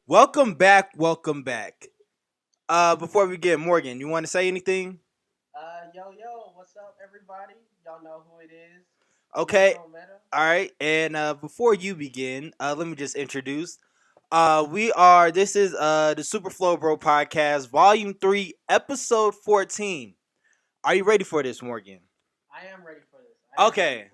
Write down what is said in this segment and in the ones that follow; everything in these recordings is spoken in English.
Welcome back. Welcome back. Before we get Morgan, you want to say anything? Yo, what's up, everybody? Y'all know who it is. Okay. Metro Meta. All right. And before you begin, let me just introduce. We are. This is the Super Flow Bro podcast, Volume 3, Episode 14. Are you ready for this, Morgan? I am ready for this. Okay.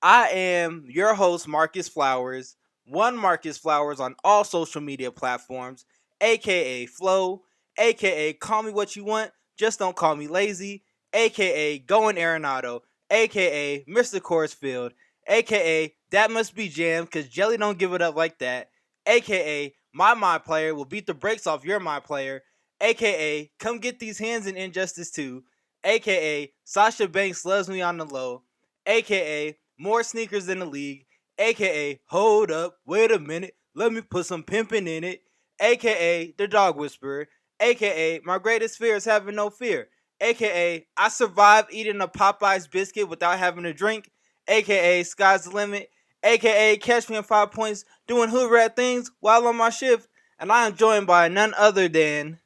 I am your host, Marcus Flowers. One Marcus Flowers on all social media platforms, aka Flow, aka Call Me What You Want, just don't call me lazy, aka Going Arenado, aka Mr. Corsfield, aka That Must Be Jam, cause Jelly don't give it up like that, aka My Player will beat the brakes off your My Player, aka Come Get These Hands in Injustice 2, aka Sasha Banks loves me on the low, aka More Sneakers in the League, aka Hold Up, Wait a Minute, Let Me Put Some Pimpin' in It, aka The Dog Whisperer, aka My Greatest Fear is Having No Fear, aka I Survived Eating a Popeye's Biscuit Without Having a Drink, aka Sky's the Limit, aka Catch Me in 5 points doing hood rat things while on my shift, and I am joined by none other than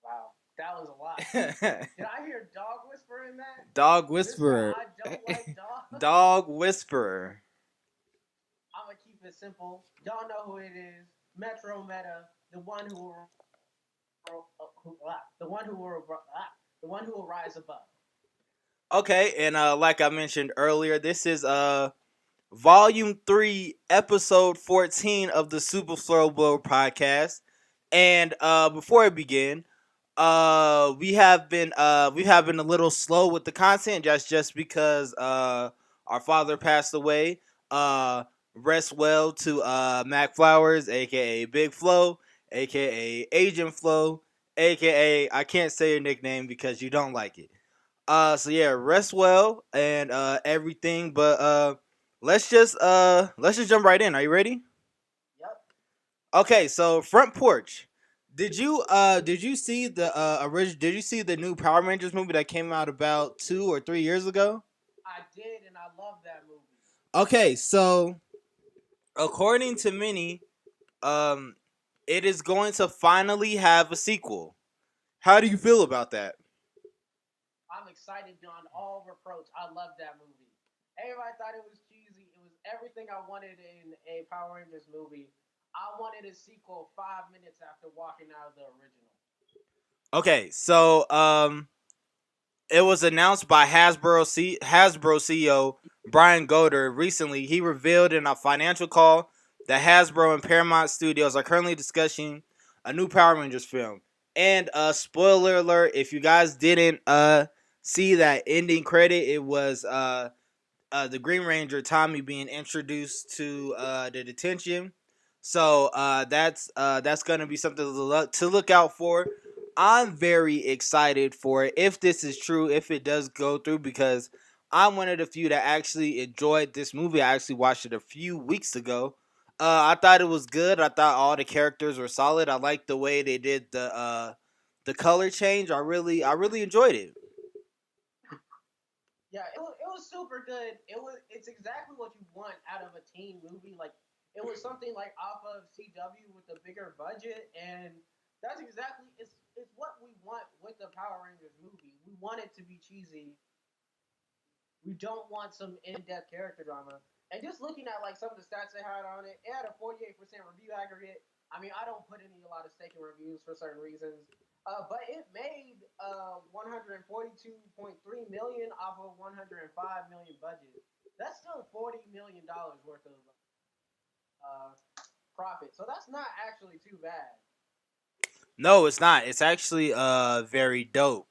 Wow, that was a lot. Did I hear dog whisper in that? Dog Mister, Whisperer. I don't like dogs. Dog Whisperer. I'm gonna keep it simple. Y'all know who it is. Metro Meta, the one who will, the one who will rise above. Okay, and like I mentioned earlier, this is Volume 3, Episode 14 of the Super Slow Blow podcast. And before I begin, we have been a little slow with the content just because our father passed away. Uh Rest well to Mac Flowers, aka Big Flo, aka Agent Flo, aka I can't say your nickname because you don't like it. So yeah, rest well and everything, but let's just jump right in. Are you ready? Yep, Okay, so front porch. Did you see the did you see the new Power Rangers movie that came out about 2 or 3 years ago? I did, and I love that movie. Okay, so according to many, um it is going to finally have a sequel. How do you feel about that? I'm excited beyond all reproach. I love that movie. Everybody thought it was cheesy. It was everything I wanted in a Power Rangers movie. I wanted a sequel 5 minutes after walking out of the original. Okay, so it was announced by Hasbro CEO Brian Goder recently. He revealed in a financial call that Hasbro and Paramount Studios are currently discussing a new Power Rangers film. And spoiler alert, if you guys didn't see that ending credit, it was the Green Ranger Tommy being introduced to the detention. So that's gonna be something to look out for. I'm very excited for it if this is true, if it does go through, because I'm one of the few that actually enjoyed this movie. I actually watched it a few weeks ago. I thought it was good. I thought all the characters were solid. I liked the way they did the color change. I really enjoyed it. Yeah, it was super good. It's exactly what you want out of a teen movie. Like it was something like off of CW with a bigger budget, and that's exactly it's what we want with the Power Rangers movie. We want it to be cheesy. We don't want some in-depth character drama. And just looking at like some of the stats they had on it, it had a 48% review aggregate. I mean, I don't put any a lot of stake in reviews for certain reasons, but it made 142.3 million off of 105 million budget. That's still $40 million worth of uh, profit. So that's not actually too bad. No, it's not. It's actually very dope.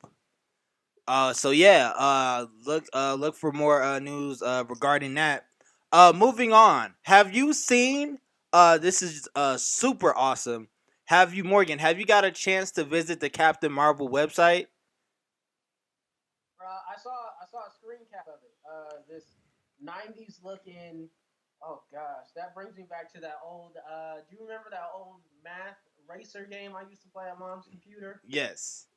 So yeah, look for more news regarding that. Moving on. Have you seen this is super awesome. Have you Morgan, have you got a chance to visit the Captain Marvel website? I saw a screen cap of it. This '90s looking. Oh gosh, that brings me back to that old. Do you remember that old math racer game I used to play on mom's computer? Yes.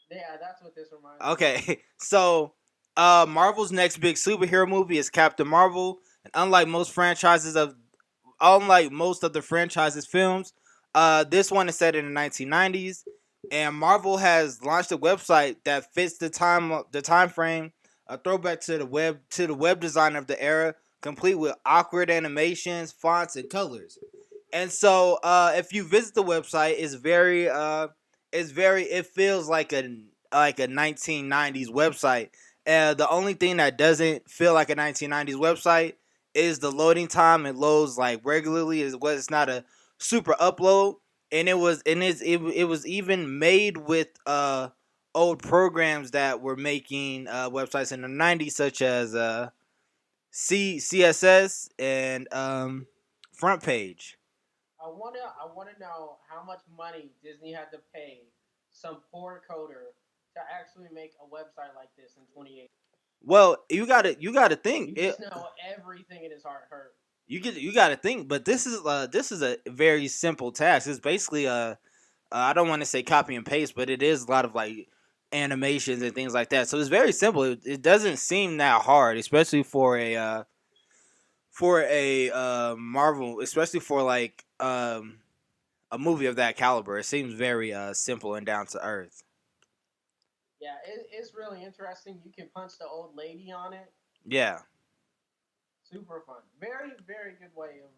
Yeah, that's what this reminds me of. Okay. So Marvel's next big superhero movie is Captain Marvel, and unlike most of the franchise's films, This one is set in the 1990s, and Marvel has launched a website that fits the time frame, a throwback to the web design of the era, complete with awkward animations, fonts, and colors. And so, if you visit the website, it feels like a 1990s website. The only thing that doesn't feel like a 1990s website is the loading time. It loads like regularly. It's not a super upload, and it was even made with old programs that were making websites in the 90s, such as CSS and Front Page. I wanna know how much money Disney had to pay some poor coder to actually make a website like this in 2018. Well, you gotta think You it. just know everything in his heart hurt. You gotta think, but this is a very simple task. It's basically I don't want to say copy and paste, but it is a lot of like animations and things like that. So it's very simple. It doesn't seem that hard, especially for a Marvel, especially for like a movie of that caliber. It seems very simple and down to earth. Yeah, it's really interesting. You can punch the old lady on it. Yeah. Super fun. Very, very good way of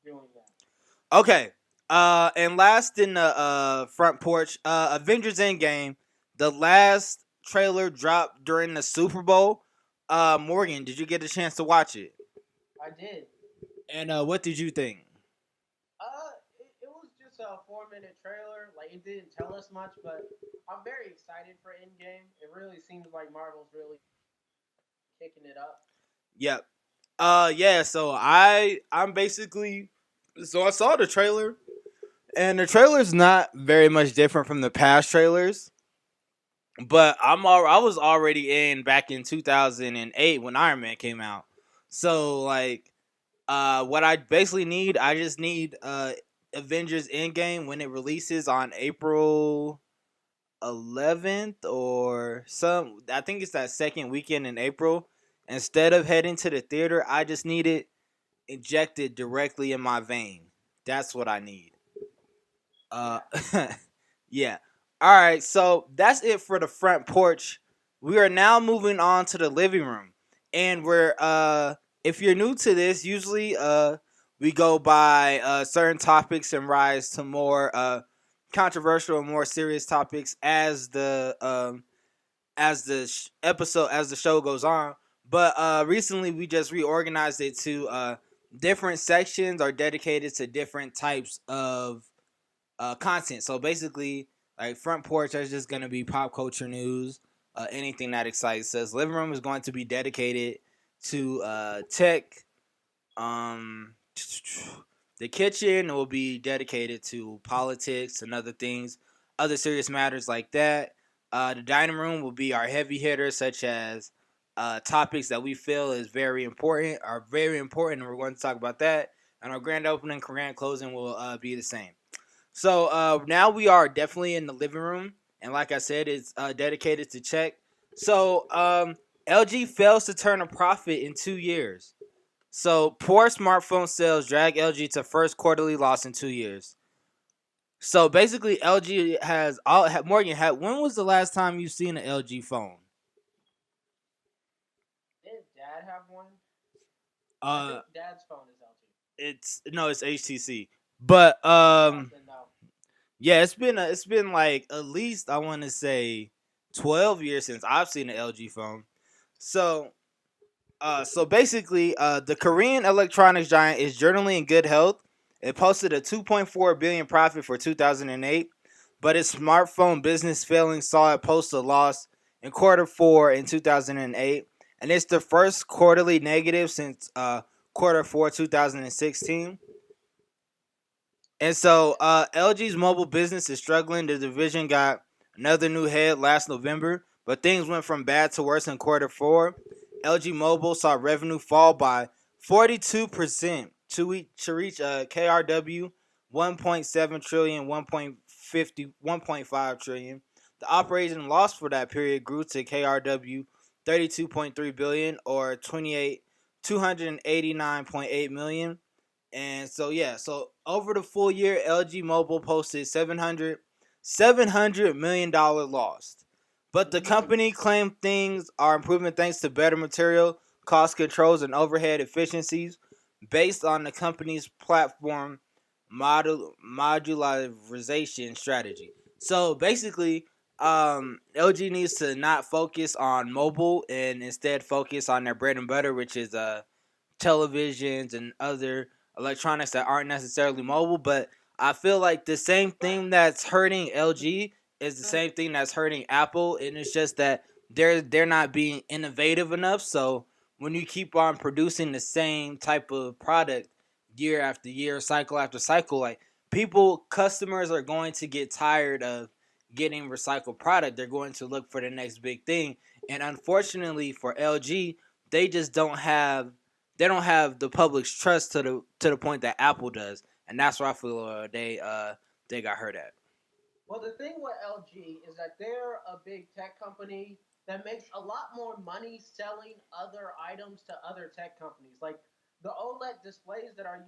doing that. Okay. And last in the front porch, Avengers Endgame, the last trailer dropped during the Super Bowl. Morgan, did you get a chance to watch it? I did. And what did you think? It was just a 4 minute trailer. Like it didn't tell us much, but I'm very excited for Endgame. It really seems like Marvel's really kicking it up. Yep. Yeah. I'm basically I saw the trailer, and the trailer's not very much different from the past trailers. But I was already in back in 2008 when Iron Man came out. So like what I basically need, I just need Avengers Endgame when it releases on April 11th or some. I think it's that second weekend in April. Instead of heading to the theater, I just need it injected directly in my vein. That's what I need. Uh, Yeah. yeah. All right. So that's it for the front porch. We are now moving on to the living room, and if you're new to this, usually we go by certain topics and rise to more controversial and more serious topics as the as the show goes on. But recently we just reorganized it to different sections are dedicated to different types of content. So basically, like front porch is just gonna be pop culture news, anything that excites us. Living room is going to be dedicated to tech. Um, the kitchen will be dedicated to politics and other things, other serious matters like that. The dining room will be our heavy hitters, such as topics that we feel are very important, and we're going to talk about that. And our grand opening, grand closing will be the same. So now we are definitely in the living room, and like I said, it's dedicated to check. So LG fails to turn a profit in 2 years. So poor smartphone sales drag LG to first quarterly loss in 2 years. So basically, LG has all. Morgan, when was the last time you seen an LG phone? Did Dad have one? I Uh, think Dad's phone is LG. it's HTC. But Then no. yeah, it's been like at least I want to say 12 years since I've seen an LG phone. So so basically, the Korean electronics giant is generally in good health. It posted a 2.4 billion profit for 2008, but its smartphone business failing saw it post a loss in quarter four in 2008, and it's the first quarterly negative since quarter four 2016. And so LG's mobile business is struggling. The division got another new head last November, but things went from bad to worse in quarter four. LG Mobile saw revenue fall by 42% to reach KRW 1.7 trillion, 1.5 trillion. The operating loss for that period grew to KRW 32.3 billion or 289.8 million. And so yeah, so over the full year, LG Mobile posted 700 million dollar loss. But the company Yikes. claimed things are improving thanks to better material, cost controls, and overhead efficiencies based on the company's platform modularization strategy. So basically, LG needs to not focus on mobile and instead focus on their bread and butter, which is televisions and other electronics that aren't necessarily mobile. But I feel like the same Right. thing that's hurting LG is the same thing that's hurting Apple, and it's just that they're not being innovative enough. So when you keep on producing the same type of product year after year, cycle after cycle, like customers are going to get tired of getting recycled product. They're going to look for the next big thing. And unfortunately for LG, they just don't have the public's trust to the point that Apple does, and that's where I feel they got hurt at. Well, the thing with LG is that they're a big tech company that makes a lot more money selling other items to other tech companies. Like the OLED displays that are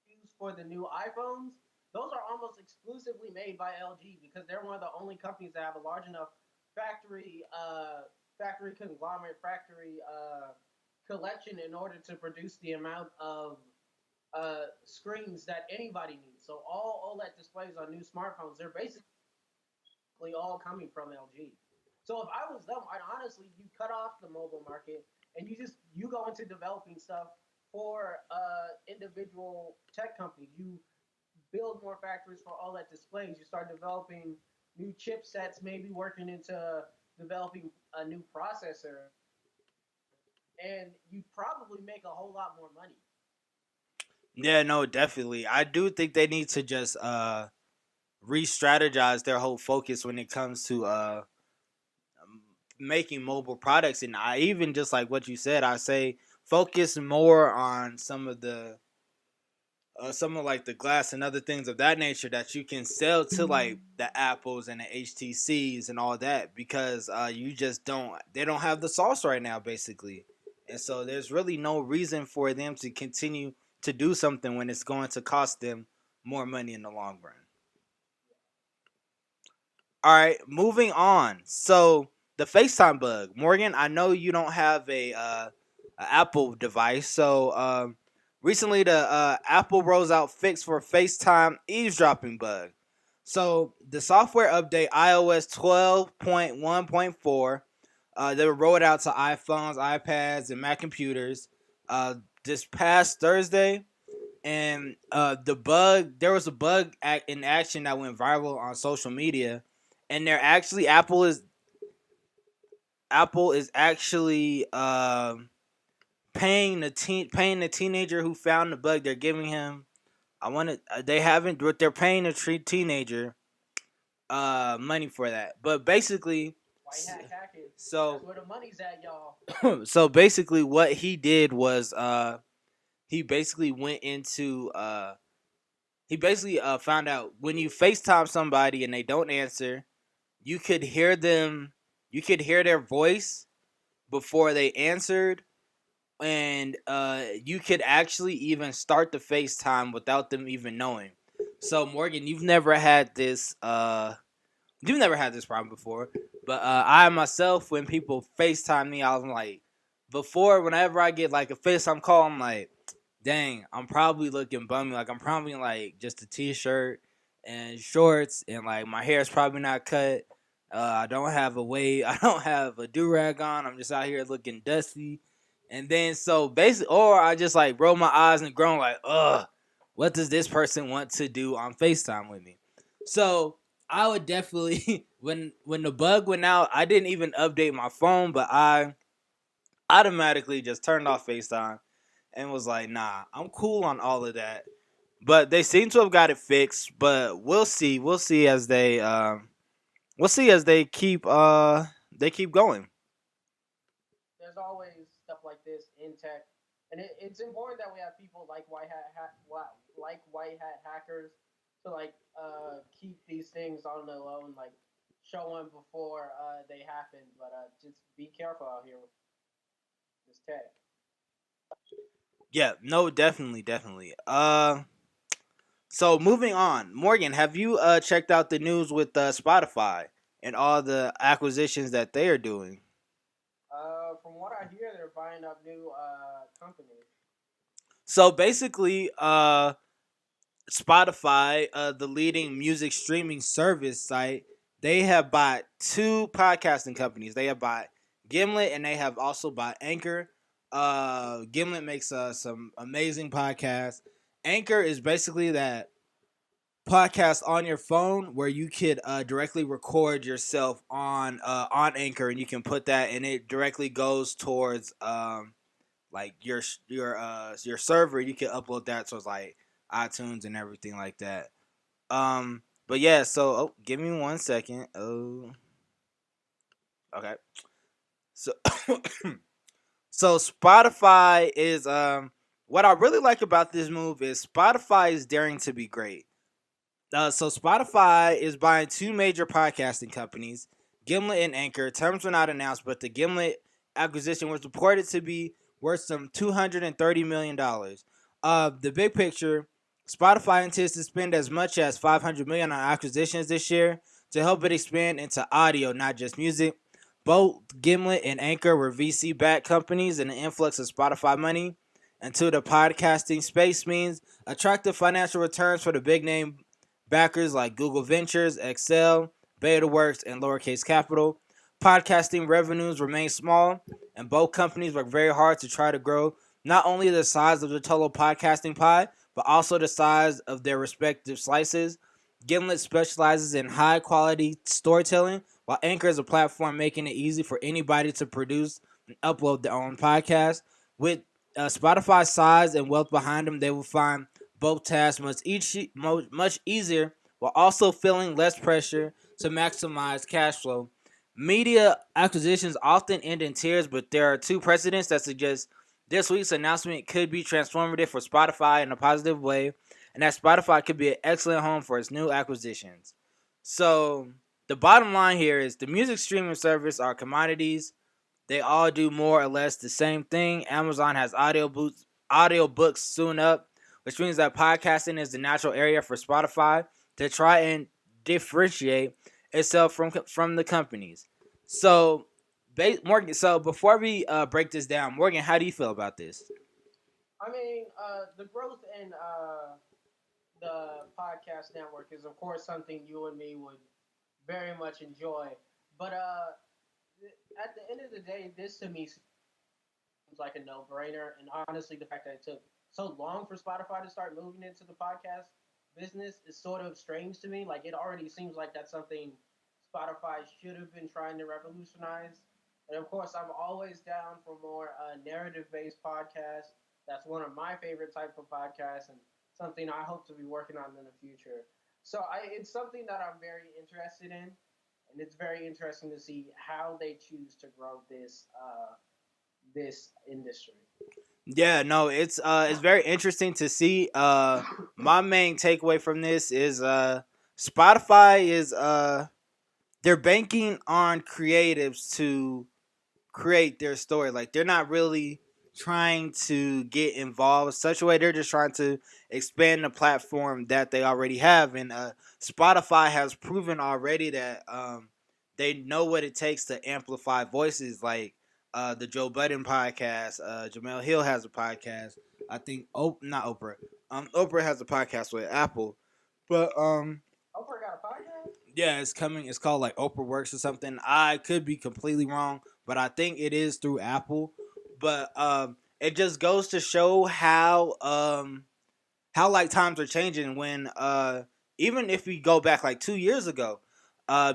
used for the new iPhones, those are almost exclusively made by LG because they're one of the only companies that have a large enough factory factory conglomerate factory collection in order to produce the amount of screens that anybody needs. So all OLED displays on new smartphones, they're basically all coming from LG. So if I was them, I'd honestly you cut off the mobile market and you go into developing stuff for individual tech companies. You build more factories for OLED displays. You start developing new chipsets, maybe working into developing a new processor, and you probably make a whole lot more money. Yeah, no, definitely. I do think they need to just re-strategize their whole focus when it comes to making mobile products. And I even just like what you said, I say focus more on some of like the glass and other things of that nature that you can sell to like the Apples and the HTCs and all that, because you just they don't have the sauce right now basically. And so there's really no reason for them to continue to do something when it's going to cost them more money in the long run. All right, moving on. So the FaceTime bug, Morgan. I know you don't have a Apple device, so recently the Apple rolls out fix for FaceTime eavesdropping bug. So the software update iOS 12.1.4, they were rolled out to iPhones, iPads, and Mac computers this past Thursday. And there was a bug in action that went viral on social media, and they're actually Apple is actually paying the teenager who found the bug. They're giving him they haven't but they're paying the teenager money for that. But basically, White hat hacking. That's so where the money's at, y'all. so basically what he did was he basically went into he basically found out when you FaceTime somebody and they don't answer, you could hear them, you could hear their voice before they answered, and you could actually even start the FaceTime without them even knowing. So Morgan, you've never had this problem before, but I myself, when people FaceTime me, I was like, before whenever I get like a FaceTime call, I'm like, dang, I'm probably looking bummy. Like I'm probably like just a t-shirt and shorts, and like my hair's probably not cut. I don't have a wave. I don't have a do rag on. I'm just out here looking dusty. And then so basically, or I just like roll my eyes and groan like, ugh, what does this person want to do on FaceTime with me? So I would definitely when the bug went out, I didn't even update my phone, but I automatically just turned off FaceTime and was like, nah, I'm cool on all of that. But they seem to have got it fixed, but we'll see. We'll see as they keep going. There's always stuff like this in tech, and it's important that we have people like white hat hackers to keep these things on the low and like show them before they happen. But just be careful out here with this tech. Yeah, no, definitely, definitely. So moving on, Morgan, have you checked out the news with Spotify and all the acquisitions that they are doing? From what I hear, they're buying up new companies. So basically, Spotify, the leading music streaming service site, they have bought two podcasting companies. They have bought Gimlet and they have also bought Anchor. Gimlet makes some amazing podcasts. Anchor is basically that podcast on your phone where you could directly record yourself on Anchor, and you can put that, and it directly goes towards like your server. You can upload that, so it's like iTunes and everything like that. But yeah, so give me 1 second. Oh, okay. So so Spotify is what I really like about this move is Spotify is daring to be great. So Spotify is buying two major podcasting companies, Gimlet and Anchor. Terms were not announced, but the Gimlet acquisition was reported to be worth some $230 million. The big picture: Spotify intends to spend as much as $500 million on acquisitions this year to help it expand into audio, not just music. Both Gimlet and Anchor were VC-backed companies, and the influx of Spotify money into the podcasting space means attractive financial returns for the big name backers like Google Ventures, Excel, BetaWorks, and Lowercase Capital. Podcasting revenues remain small, and both companies work very hard to try to grow not only the size of the total podcasting pie, but also the size of their respective slices. Gimlet specializes in high quality storytelling, while Anchor is a platform making it easy for anybody to produce and upload their own podcast. With Spotify's size and wealth behind them, they will find both tasks much easier while also feeling less pressure to maximize cash flow. Media acquisitions often end in tears, but there are two precedents that suggest this week's announcement could be transformative for Spotify in a positive way, and that Spotify could be an excellent home for its new acquisitions. So, the bottom line here is the music streaming service are commodities. They all do more or less the same thing. Amazon has audiobooks soon up, which means that podcasting is the natural area for Spotify to try and differentiate itself from the companies. So, Morgan. So before we break this down, Morgan, how do you feel about this? I mean, the growth in the podcast network is, of course, something you and me would very much enjoy. But at the end of the day, this to me seems like a no-brainer. And honestly, the fact that it took so long for Spotify to start moving into the podcast business is sort of strange to me. Like, it already seems like that's something Spotify should have been trying to revolutionize. And of course, I'm always down for more narrative-based podcasts. That's one of my favorite type of podcasts, and something I hope to be working on in the future. So it's something that I'm very interested in, and it's very interesting to see how they choose to grow this industry. Yeah, no, it's very interesting to see. My main takeaway from this is Spotify is they're banking on creatives to create their story. Like they're not really trying to get involved in such a way. They're just trying to expand the platform that they already have. And Spotify has proven already that they know what it takes to amplify voices. Like the Joe Budden podcast. Jamel Hill has a podcast. I think not Oprah. Oprah has a podcast with Apple, but Oprah got a podcast? yeah, it's coming. It's called like Oprah Works or something. I could be completely wrong, but I think it is through Apple. But it just goes to show how like times are changing. When even if we go back like 2 years ago,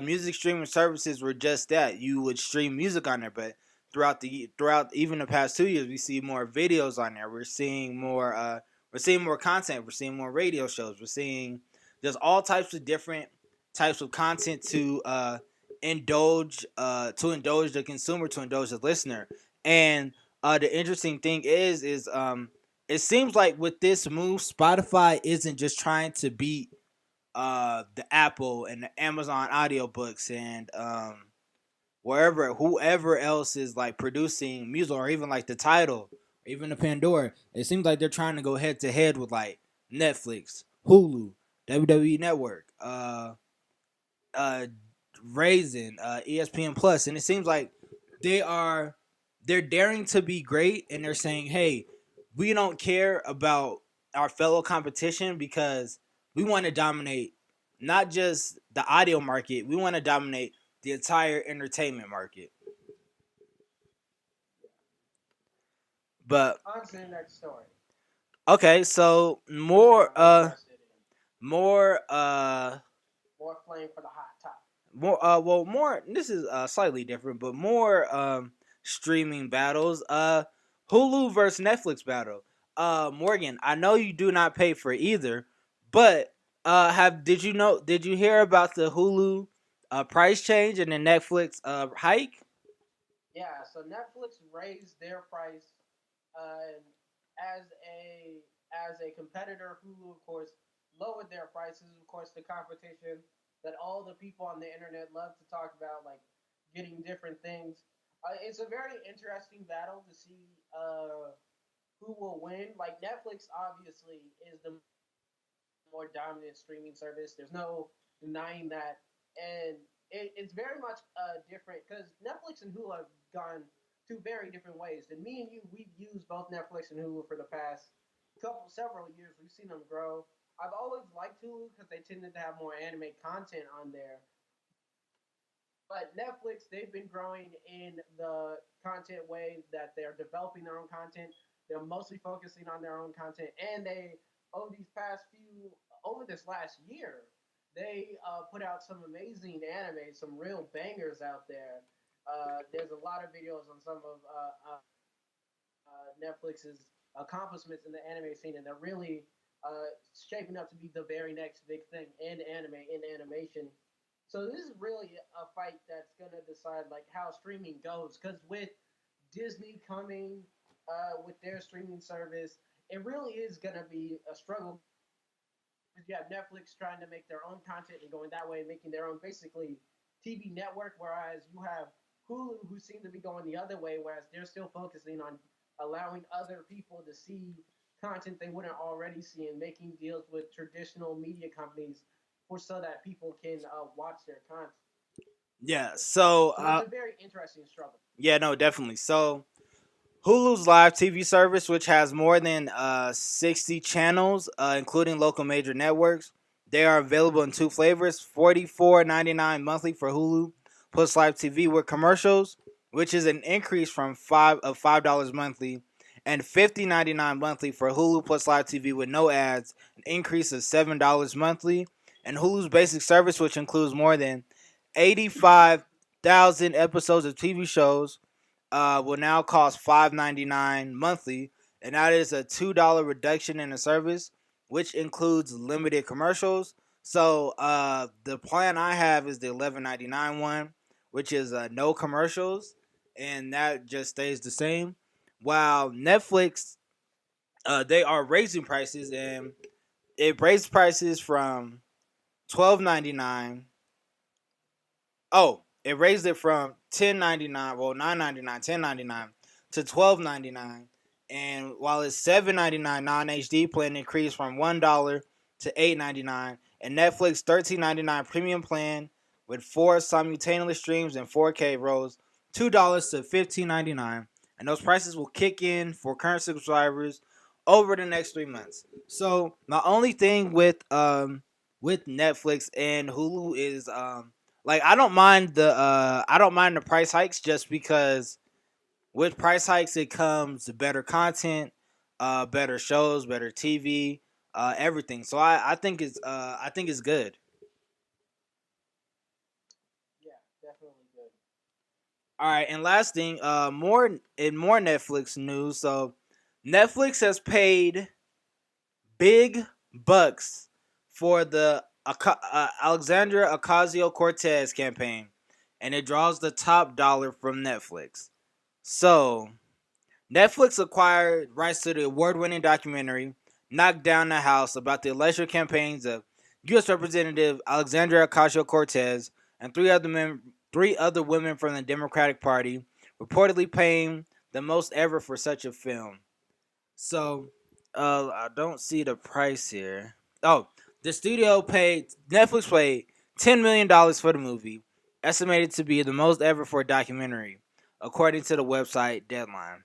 music streaming services were just that. You would stream music on there, but throughout even the past 2 years, we see more videos on there. We're seeing more content. We're seeing more radio shows. We're seeing there's all types of different types of content to indulge the consumer, to indulge the listener. And the interesting thing is it seems like with this move, Spotify isn't just trying to beat the Apple and the Amazon audiobooks and whoever else is like producing music, or even like the title even the Pandora. It seems like they're trying to go head to head with like Netflix, Hulu, WWE Network, uh, Raisin, ESPN Plus, and it seems like they are they're daring to be great, and they're saying, "Hey, we don't care about our fellow competition because we want to dominate not just the audio market, we want to dominate the entire entertainment market." But On to the next story. okay, so Which one are you interested in? more More flame for the hot top. more this is slightly different, but more streaming battles. Hulu versus Netflix battle. Morgan, I know you do not pay for either, but have did you hear about the Hulu price change and the Netflix hike? Yeah, so Netflix raised their price, and as a competitor, Hulu of course lowered their prices. Of course, the competition that all the people on the internet love to talk about, like getting different things. It's a very interesting battle to see who will win. Like Netflix, obviously, is the more dominant streaming service. There's no denying that, and it's very much different because Netflix and Hulu have gone two very different ways. And me and you, we've used both Netflix and Hulu for the past several years. We've seen them grow. I've always liked Hulu because they tended to have more anime content on there. But Netflix, they've been growing in the content way that they're developing their own content. They're mostly focusing on their own content, and they over this last year, they put out some amazing anime, some real bangers out there. There's a lot of videos on some of Netflix's accomplishments in the anime scene, and they're really shaping up to be the very next big thing in anime, in animation. So this is really a fight that's gonna decide like how streaming goes. Because with Disney coming with their streaming service, it really is gonna be a struggle. Because you have Netflix trying to make their own content and going that way, making their own basically TV network, whereas you have Hulu who seem to be going the other way, whereas they're still focusing on allowing other people to see content they wouldn't already see and making deals with traditional media companies for so that people can watch their content. Yeah. So So it's a very interesting struggle. yeah, no, definitely. So Hulu's live TV service, which has more than 60 channels, including local major networks. They are available in two flavors: $44.99 monthly for Hulu plus live TV with commercials, which is an increase from $5 monthly, and $50.99 monthly for Hulu plus live TV with no ads, an increase of $7 monthly. And Hulu's basic service, which includes more than 85,000 episodes of TV shows, will now cost $5.99 monthly, and that is a $2 reduction in the service, which includes limited commercials. So the plan I have is the $11.99 one, which is no commercials, and that just stays the same. While Netflix, they are raising prices, and it raised prices from $12.99. Oh, it raised it from $10.99, well $9.99, $10.99 to $12.99. And while it's $7.99 non HD plan increased from $1 to $8.99, and Netflix $13.99 premium plan with four simultaneous streams and 4K rose $2 to $15.99. And those prices will kick in for current subscribers over the next 3 months. So my only thing with Netflix and Hulu is like I don't mind the price hikes just because with price hikes it comes better content, better shows, better TV, everything. So I think it's good. Yeah, definitely good. All right, and last thing, more Netflix news. So Netflix has paid big bucks for the Alexandria Ocasio-Cortez campaign, and it draws the top dollar from Netflix. So, Netflix acquired rights to the award-winning documentary "Knock Down the House" about the election campaigns of U.S. Representative Alexandria Ocasio-Cortez and three other women from the Democratic Party, reportedly paying the most ever for such a film. So, I don't see the price here. Oh, the studio paid Netflix paid $10 million for the movie, estimated to be the most ever for a documentary, according to the website Deadline.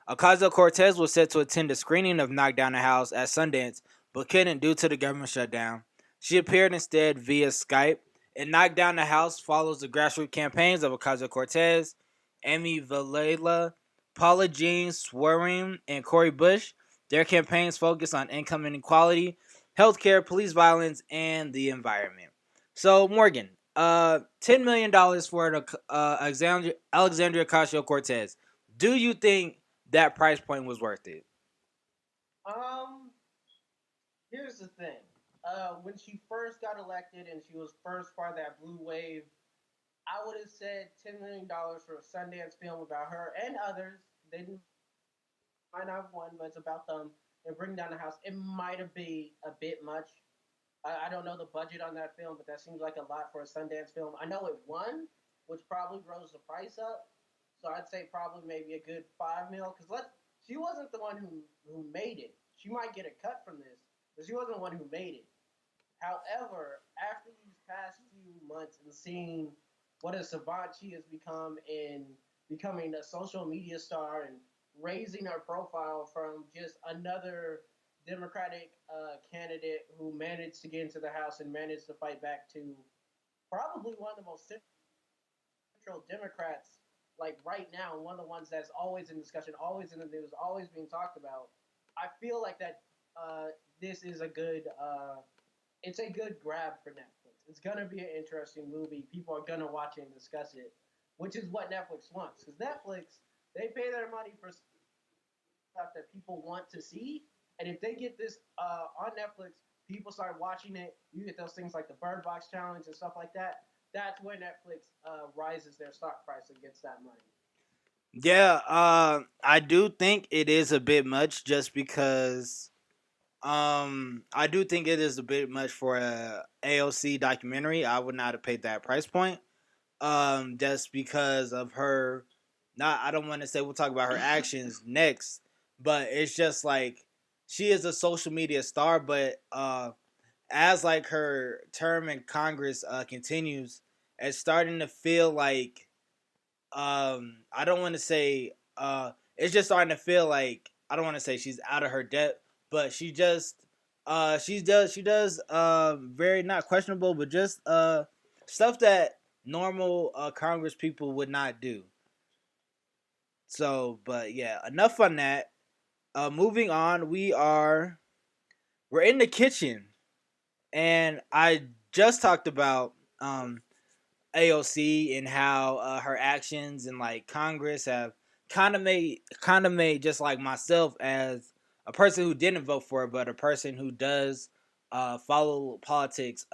Ocasio-Cortez was set to attend a screening of Knock Down the House at Sundance, but couldn't due to the government shutdown. She appeared instead via Skype, and Knock Down the House follows the grassroots campaigns of Ocasio-Cortez, Amy Vilela, Paula Jean Swearing, and Cori Bush. Their campaigns focus on income inequality, healthcare, police violence, and the environment. So, Morgan, $10 million for the Alexandria Ocasio Cortez. Do you think that price point was worth it? Um, Here's the thing. When she first got elected and she was first part of that blue wave, I would have said $10 million for a Sundance film about her and others. They didn't might not have won, but it's about them and bring down the house. It might have been a bit much. I don't know the budget on that film, but that seems like a lot for a Sundance film. I know it won, which probably rose the price up. So I'd say probably maybe a good 5 mil. Because she wasn't the one who made it. She might get a cut from this, but she wasn't the one who made it. However, after these past few months and seeing what a savant she has become in becoming a social media star and raising her profile from just another Democratic candidate who managed to get into the House and managed to fight back to probably one of the most central Democrats, like right now, one of the ones that's always in discussion, always in the news, always being talked about. I feel like that this is a good it's a good grab for Netflix. It's gonna be an interesting movie. People are gonna watch it and discuss it, which is what Netflix wants. Because Netflix, they pay their money for stuff that people want to see, and if they get this on Netflix, people start watching it. You get those things like the Bird Box Challenge and stuff like that. That's when Netflix rises their stock price and gets that money. Yeah, I do think it is a bit much just because I do think it is a bit much for a AOC documentary. I would not have paid that price point. Just because of her not I don't want to say we'll talk about her actions next, but it's just like she is a social media star, but as like her term in Congress continues, it's starting to feel like I don't want to say it's just starting to feel like I don't want to say she's out of her depth, but she does very not questionable, but just stuff that normal Congress people would not do. So, but yeah, enough on that. Moving on, we're in the kitchen, and I just talked about AOC and how her actions and like Congress have kind of made just like myself as a person who didn't vote for her, but a person who does follow politics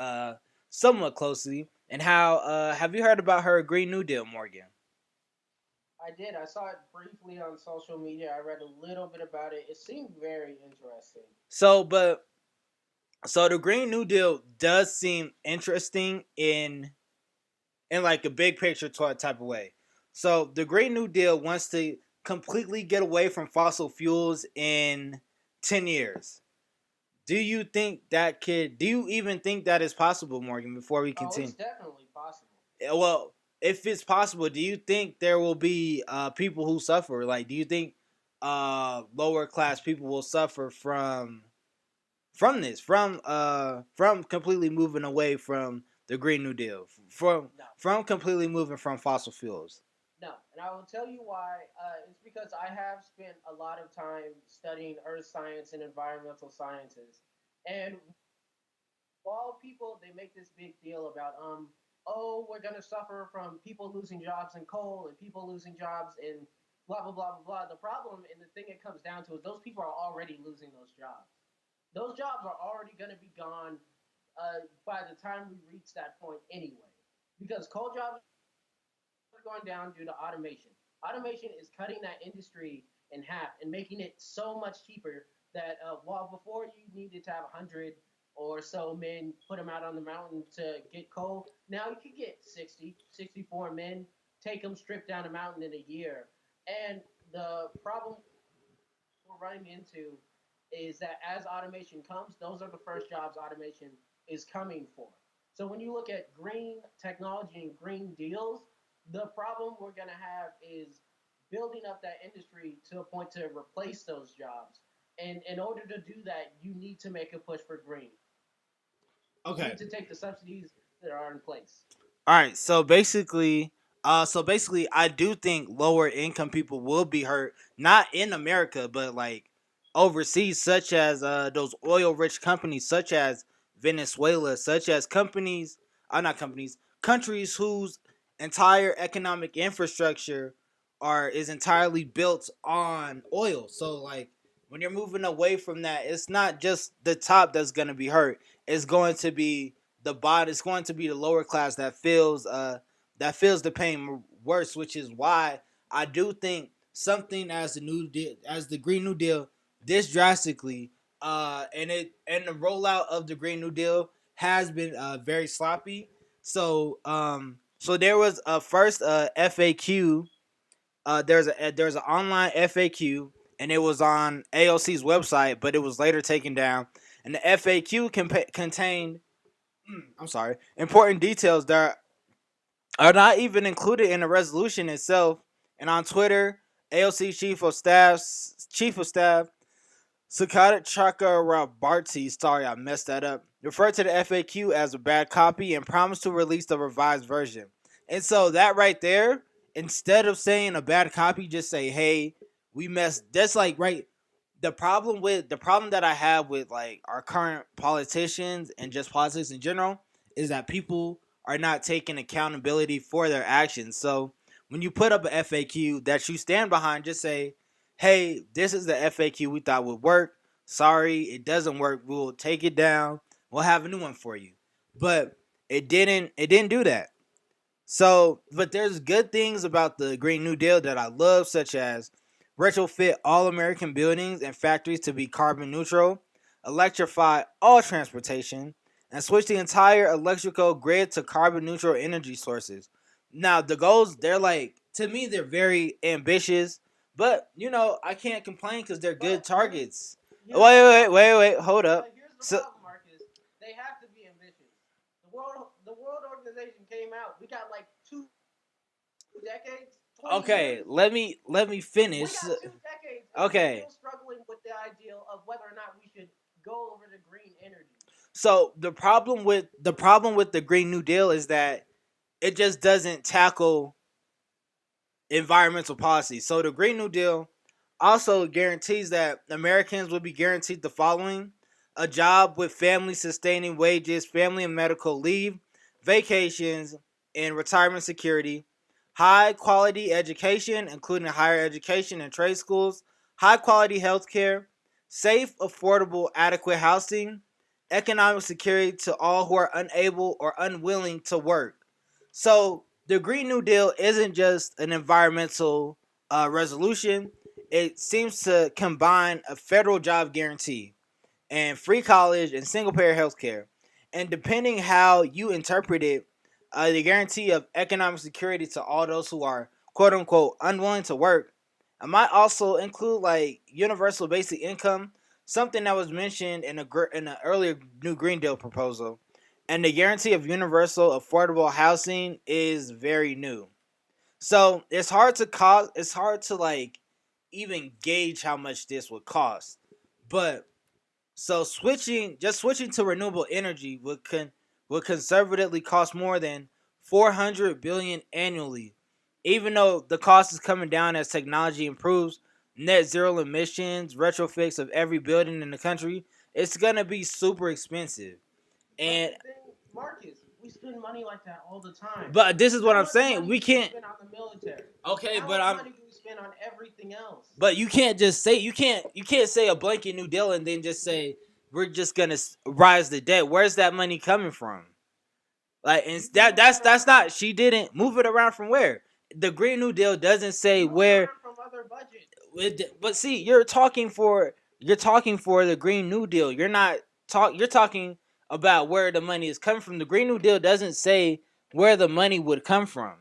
somewhat closely. And how have you heard about her Green New Deal, Morgan? I did. I saw it briefly on social media. I read a little bit about it. It seemed very interesting. So, but so the Green New Deal does seem interesting in like a big picture type of way. So the Green New Deal wants to completely get away from fossil fuels in 10 years. Do you even think that is possible, Morgan, before we Oh, it's continue? definitely possible. Well, if it's possible, do you think there will be people who suffer? Like, do you think lower class people will suffer from completely moving away from the Green New Deal, No, from completely moving from fossil fuels? no. And I will tell you why. It's because I have spent a lot of time studying earth science and environmental sciences. And while people, they make this big deal about, oh, we're going to suffer from people losing jobs in coal and people losing jobs in blah, blah, blah, blah, blah. The problem and the thing it comes down to is those people are already losing those jobs. Those jobs are already going to be gone by the time we reach that point anyway. Because coal jobs are going down due to automation. Automation is cutting that industry in half and making it so much cheaper that while before you needed to have 100 or so men put them out on the mountain to get coal, now you could get 60, 64 men, take them strip down a mountain in a year. And the problem we're running into is that as automation comes, those are the first jobs automation is coming for. So when you look at green technology and green deals, the problem we're going to have is building up that industry to a point to replace those jobs. And in order to do that, you need to make a push for green. You Okay. need to take the subsidies that are in place. All right, so basically, I do think lower income people will be hurt, not in America, but like overseas, such as those oil rich companies, such as Venezuela, such as companies, not companies, countries whose entire economic infrastructure is entirely built on oil. So like when you're moving away from that, it's not just the top that's gonna be hurt. It's going to be the bot is going to be the lower class that feels the pain worse, which is why I do think something as the Green New Deal this drastically and the rollout of the Green New Deal has been very sloppy. So there was a first FAQ. There's an online FAQ, and it was on AOC's website, but it was later taken down. And the FAQ contained I'm sorry, important details that are not even included in the resolution itself. And on Twitter, AOC Chief of Staff Sakata Chakrabarti, sorry I messed that up, referred to the FAQ as a bad copy and promised to release the revised version. And so that right there, instead of saying a bad copy, just say, hey, we messed. That's like right. The problem that I have with like our current politicians and just politics in general is that people are not taking accountability for their actions. So when you put up a FAQ that you stand behind, just say, hey, this is the FAQ we thought would work. Sorry, it doesn't work. We'll take it down. We'll have a new one for you. But it didn't do that. So, but there's good things about the Green New Deal that I love, such as retrofit all American buildings and factories to be carbon neutral, electrify all transportation, and switch the entire electrical grid to carbon neutral energy sources. Now, the goals, they're like, to me, they're very ambitious, but, I can't complain because they're good But targets. here's the problem. Wait, hold up. But here's the So, problem, Marcus. They have to be ambitious. The World Organization came out. We got like 2 decades, 20 years. okay, let me We finish. got 2 decades, and we're Okay, still struggling with the ideal of whether or not we should go over to green energy. so the problem with the Green New Deal is that it just doesn't tackle environmental policy. So the Green New Deal also guarantees that Americans will be guaranteed the following: a job with family sustaining wages, family and medical leave, vacations, and retirement security, high quality education, including higher education and trade schools, high quality health care, safe, affordable, adequate housing, economic security to all who are unable or unwilling to work. So the Green New Deal isn't just an environmental resolution. It seems to combine a federal job guarantee and free college and single payer health care. And depending how you interpret it, the guarantee of economic security to all those who are quote unquote unwilling to work. It might also include like universal basic income, something that was mentioned in an earlier New Green Deal proposal. And the guarantee of universal affordable housing is very new. So it's hard to like even gauge how much this would cost. But so switching to renewable energy would conservatively cost more than 400 billion annually. Even though the cost is coming down as technology improves, net zero emissions, retrofits of every building in the country, it's gonna be super expensive. But And then, Marcus, we spend money like that all the time. but this is what How I'm much saying. money We do we can't. spend on the military? Okay, How but much I'm. money do we spend on everything else? But you can't say a blanket new deal and then just say we're just gonna rise the debt. Where's that money coming from? Like, and You can that move that that's around. not. She didn't move it around from where. The Green New Deal doesn't You say can move it where. around from other budgets. But see, you're talking for the Green New Deal. You're not talk. You're talking about where the money is coming from. The Green New Deal doesn't say where the money would come from.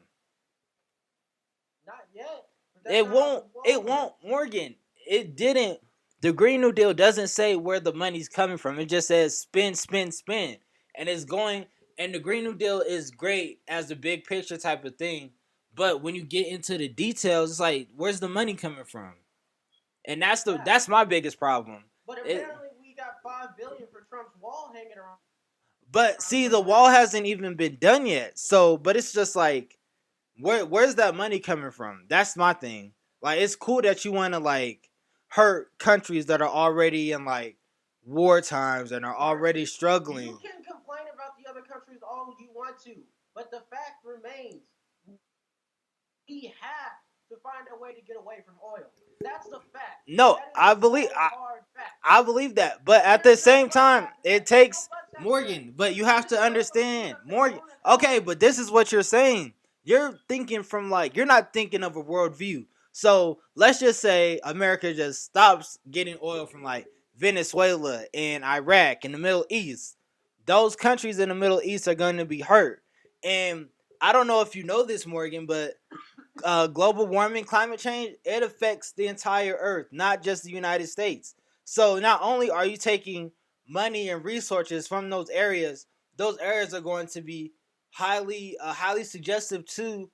Not yet. But that's It not how won't. the world It works. won't, Morgan. It didn't. The Green New Deal doesn't say where the money's coming from. It just says spend, spend, spend, and it's going. And the Green New Deal is great as the big picture type of thing, but when you get into the details, it's like, where's the money coming from? And that's my biggest problem. But It, apparently, we got $5 billion for Trump's wall hanging around. but see, the wall hasn't even been done yet. So, but it's just like, where's that money coming from? That's my thing. Like, it's cool that you want to like hurt countries that are already in like war times and are already struggling. You can complain about the other countries all you want to, but the fact remains, we have to find a way to get away from oil. That's the fact. No, I believe that, but at the same time, it takes Morgan. But you have to understand, Morgan. Okay, but this is what you're saying. You're thinking from like, you're not thinking of a worldview. So let's just say America just stops getting oil from like Venezuela and Iraq and the Middle East. Those countries in the Middle East are going to be hurt. And I don't know if you know this, Morgan, but global warming, climate change, it affects the entire earth, not just the United States. So not only are you taking money and resources from those areas are going to be highly suggestive to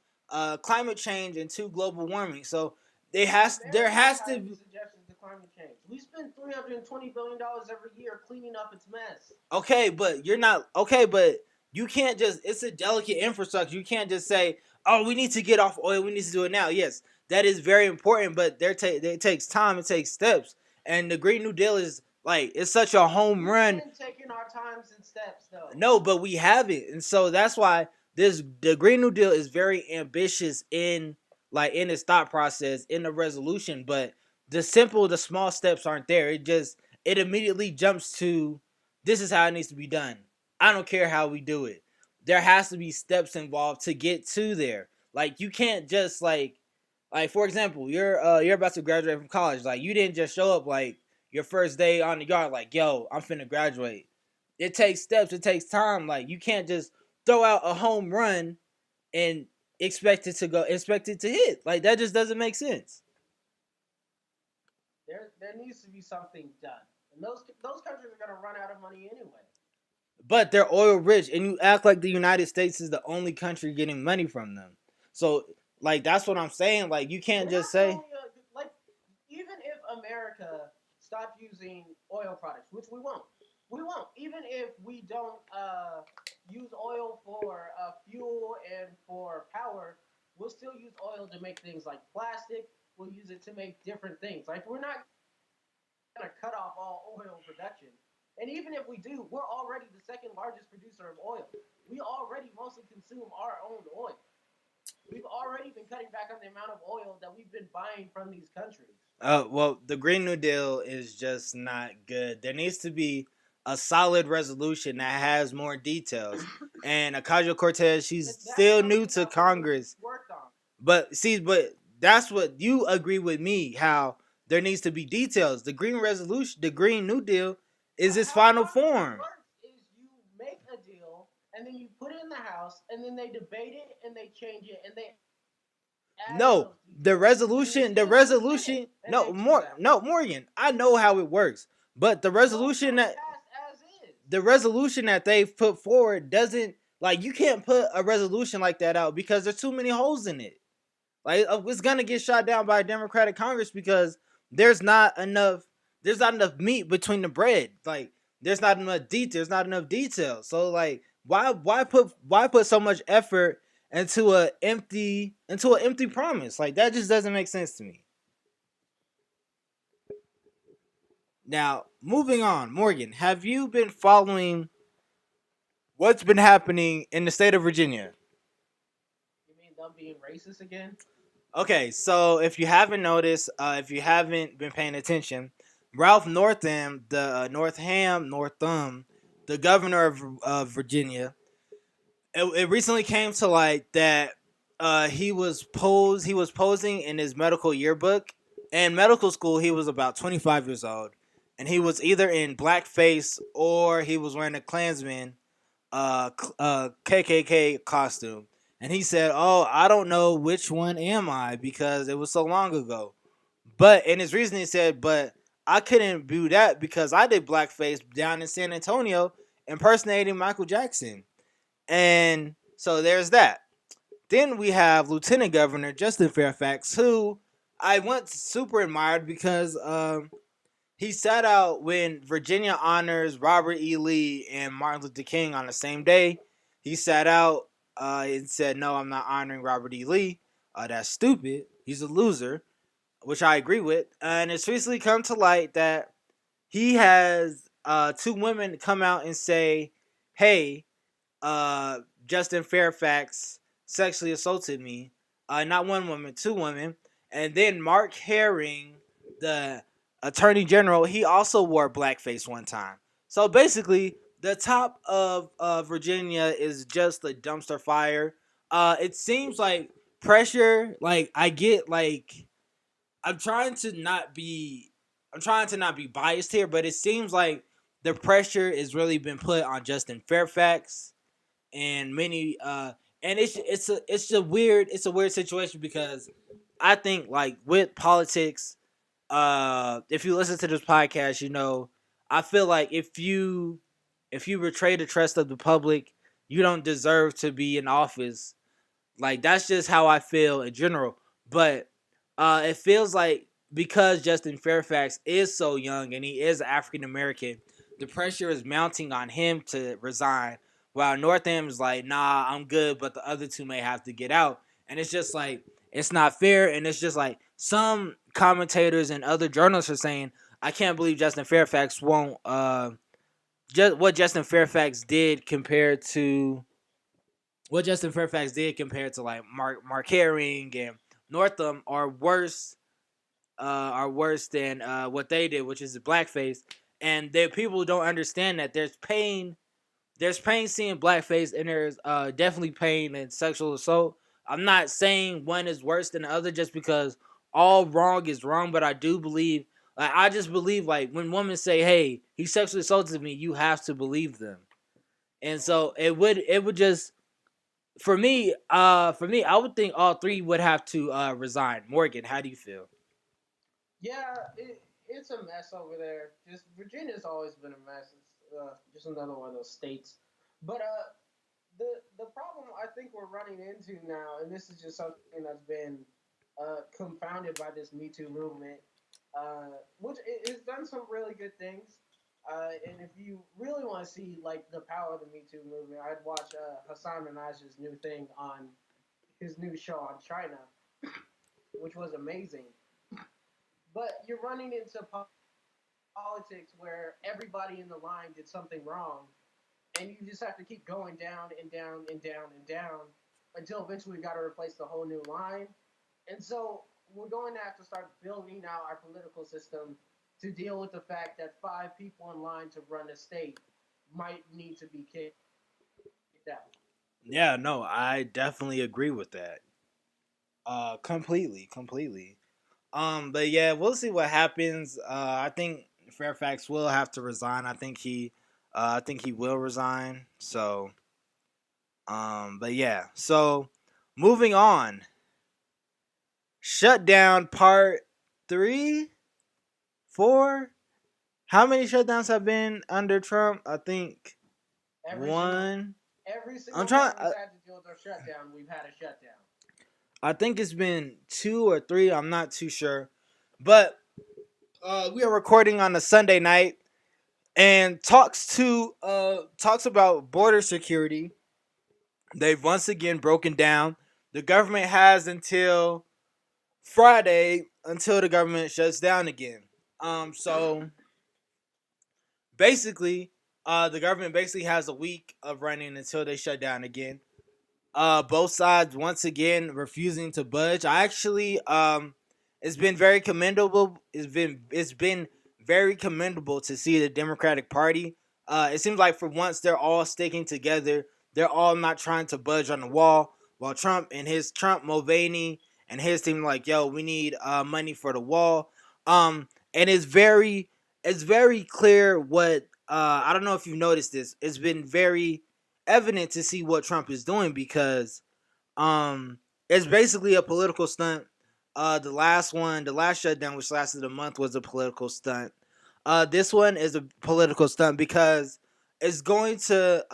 climate change and to global warming. So there has to be suggestions to climate change. We spend $320 billion every year cleaning up its mess. Okay, but you're not okay, but you can't just, it's a delicate infrastructure. You can't just say, oh, we need to get off oil, we need to do it now. Yes, that is very important, but it takes time, it takes steps. And the Green New Deal is like, it's such a home run. We've been taking our times and steps though. No, but we haven't. And so that's why the Green New Deal is very ambitious in its thought process, in the resolution, but the small steps aren't there. It immediately jumps to, this is how it needs to be done. I don't care how we do it. There has to be steps involved to get to there. Like, you can't just like for example, you're about to graduate from college. Like, you didn't just show up like your first day on the yard like, yo, I'm finna graduate. It takes steps, it takes time. Like, you can't just throw out a home run and expect it to hit. Like, that just doesn't make sense. There needs to be something done. And those countries are gonna run out of money anyway. But they're oil rich, and you act like the United States is the only country getting money from them. So, like, that's what I'm saying. Like, you can't just say, like, even if America stopped using oil products, which we won't. Even if we don't use oil for fuel and for power, we'll still use oil to make things like plastic. We'll use it to make different things. Like, we're not gonna cut off all oil production. And even if we do, we're already the second largest producer of oil. We already mostly consume our own oil. We've already been cutting back on the amount of oil that we've been buying from these countries. Well, the Green New Deal is just not good. There needs to be a solid resolution that has more details. And Ocasio-Cortes, she's still new to Congress. But that's what you agree with me, how there needs to be details. The Green New Deal is its final form. Is you make a deal and then you put it in the House and then they debate it and they change it and they no, the resolution, no, Morgan, I know how it works, but the resolution that they've put forward doesn't, like, you can't put a resolution like that out because there's too many holes in it. Like, it's gonna get shot down by a Democratic Congress because there's not enough meat between the bread. Like, there's not enough detail. So, like, why put so much effort into an empty promise? Like, that just doesn't make sense to me. Now, moving on, Morgan, have you been following what's been happening in the state of Virginia? You mean them being racist again? Okay, so if you haven't noticed, if you haven't been paying attention, Ralph Northam, the governor of Virginia, it recently came to light that he was posing in his medical yearbook. In medical school, he was about 25 years old, and he was either in blackface or he was wearing a Klansman KKK costume. And he said, "Oh, I don't know which one am I because it was so long ago." But in his reasoning, he said, "But I couldn't do that because I did blackface down in San Antonio impersonating Michael Jackson. And so there's that. Then we have Lieutenant Governor Justin Fairfax, who I once super admired because he sat out when Virginia honors Robert E. Lee and Martin Luther King on the same day. He sat out and said, "No, I'm not honoring Robert E. Lee. That's stupid. He's a loser," which I agree with. And it's recently come to light that he has two women come out and say, "Hey, Justin Fairfax sexually assaulted me." Not one woman, two women. And then Mark Herring, the attorney general, he also wore blackface one time. So basically, the top of Virginia is just a dumpster fire. It seems like pressure. Like I get like I'm trying to not be I'm trying to not be biased here, but it seems like the pressure has really been put on Justin Fairfax and many and it's a weird situation because I think like with politics, if you listen to this podcast, you know, I feel like if you betray the trust of the public, you don't deserve to be in office. Like that's just how I feel in general. But it feels like because Justin Fairfax is so young and he is African American, the pressure is mounting on him to resign. While Northam is like, nah, I'm good, but the other two may have to get out. And it's just like it's not fair. And it's just like some commentators and other journalists are saying, I can't believe Justin Fairfax won't just what Justin Fairfax did compared to like Mark Herring and Northam are worse than what they did, which is the blackface. And there people don't understand that there's pain seeing blackface, and there's definitely pain in sexual assault. I'm not saying one is worse than the other just because all wrong is wrong, but I do believe, like, I just believe, like, when women say, "Hey, he sexually assaulted me," you have to believe them. And so it would just for me, I would think all three would have to resign. Morgan, how do you feel? Yeah, it's a mess over there. Just Virginia's always been a mess. It's just another one of those states. But the problem I think we're running into now, and this is just something that's been confounded by this Me Too movement, which has done some really good things. And if you really want to see like the power of the Me Too movement, I'd watch Hassan Minaj's new thing on his new show on China, which was amazing. But you're running into politics where everybody in the line did something wrong, and you just have to keep going down and down and down and down until eventually we got to replace the whole new line. And so we're going to have to start building out our political system to deal with the fact that five people in line to run a state might need to be kicked out. Yeah, no, I definitely agree with that. Completely. But yeah, we'll see what happens. I think Fairfax will have to resign. I think he will resign. So, but yeah. So, moving on. Shutdown part 3, 4. How many shutdowns have been under Trump? I think Every single one. every I'm single trying. one we've had to deal with our shutdown, we've had a shutdown. I think it's been 2 or 3. I'm not too sure, but we are recording on a Sunday night, and talks about border security. They've once again broken down. The government has until Friday until the government shuts down again. So basically, the government basically has a week of running until they shut down again. Both sides once again refusing to budge. I actually it's been very commendable. It's been very commendable to see the Democratic Party. It seems like for once they're all sticking together. They're all not trying to budge on the wall. While Trump Mulvaney and his team like, yo, we need money for the wall. And it's very clear what I don't know if you've noticed this. It's been very evident to see what Trump is doing because um it's basically a political stunt The last shutdown, which lasted a month, was a political stunt. This one is a political stunt because it's going to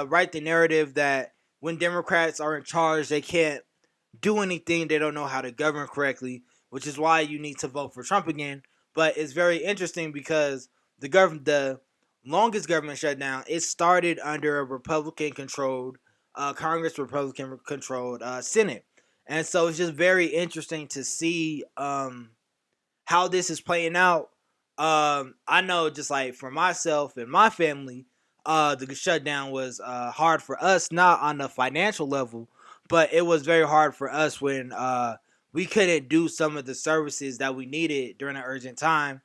write the narrative that when Democrats are in charge, they can't do anything. They don't know how to govern correctly, which is why you need to vote for Trump again. But it's very interesting because the longest government shutdown, it started under a Republican controlled Congress, Republican controlled Senate, and so it's just very interesting to see how this is playing out. I know, just like for myself and my family, the shutdown was hard for us, not on the financial level, but it was very hard for us when we couldn't do some of the services that we needed during an urgent time,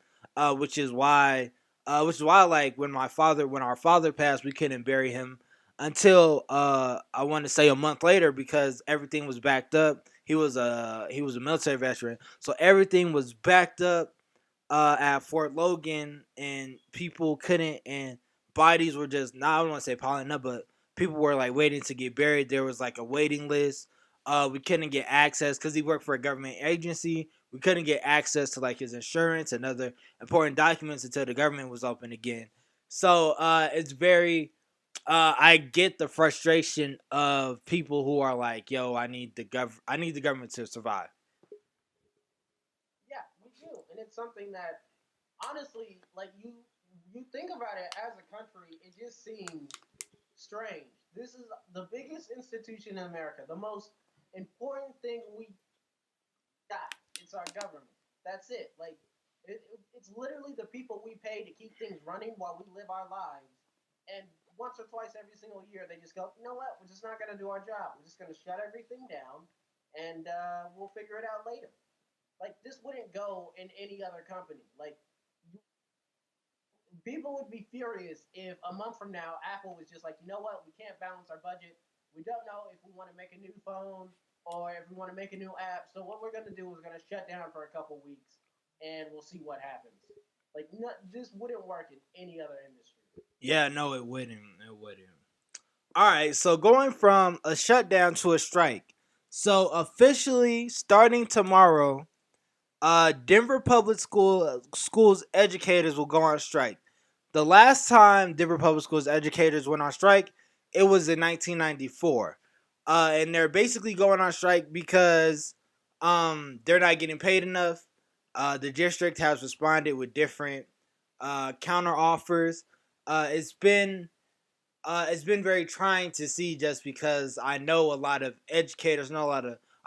which is why, like when our father passed, we couldn't bury him until I want to say a month later because everything was backed up. He was a military veteran, so everything was backed up at Fort Logan, and people couldn't, and bodies were just not. I don't want to say piling up, but people were like waiting to get buried. There was like a waiting list. We couldn't get access because he worked for a government agency. We couldn't get access to like his insurance and other important documents until the government was open again. So it's very. I get the frustration of people who are like, "Yo, I need the government to survive." Yeah, we do, and it's something that honestly, like you think about it as a country, it just seems strange. This is the biggest institution in America, the most important thing we got. It's our government. That's it. Like it's literally the people we pay to keep things running while we live our lives. And once or twice every single year, they just go, you know what? We're just not going to do our job. We're just going to shut everything down, and we'll figure it out later. Like this wouldn't go in any other company. Like people would be furious if a month from now Apple was just like, you know what, we can't balance our budget. We don't know if we want to make a new phone or if we want to make a new app. So what we're going to do is going to shut down for a couple weeks and we'll see what happens. Like this wouldn't work in any other industry. Yeah, no, it wouldn't. It wouldn't. All right, so going from a shutdown to a strike. So officially starting tomorrow, Denver Public Schools educators will go on strike. The last time Denver Public Schools educators went on strike, it was in 1994, and they're basically going on strike because they're not getting paid enough. The district has responded with different counter offers. It's been very trying to see just because I know a lot of educators, I